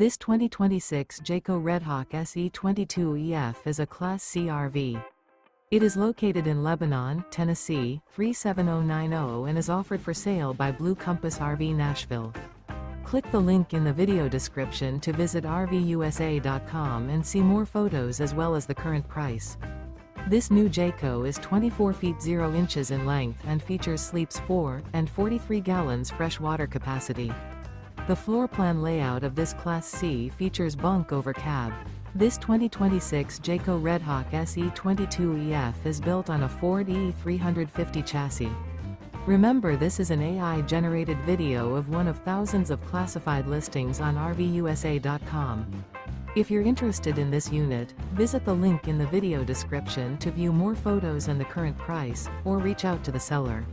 This 2026 Jayco Redhawk SE 22EF is a Class C RV. It is located in Lebanon, Tennessee, 37090 and is offered for sale by Blue Compass RV Nashville. Click the link in the video description to visit RVUSA.com and see more photos as well as the current price. This new Jayco is 24 feet 0 inches in length and features sleeps 4 and 43 gallons fresh water capacity. The floor plan layout of this Class C features bunk over cab. This 2026 Jayco Redhawk SE 22EF is built on a Ford E350 chassis. Remember, this is an AI-generated video of one of thousands of classified listings on RVUSA.com. If you're interested in this unit, visit the link in the video description to view more photos and the current price, or reach out to the seller.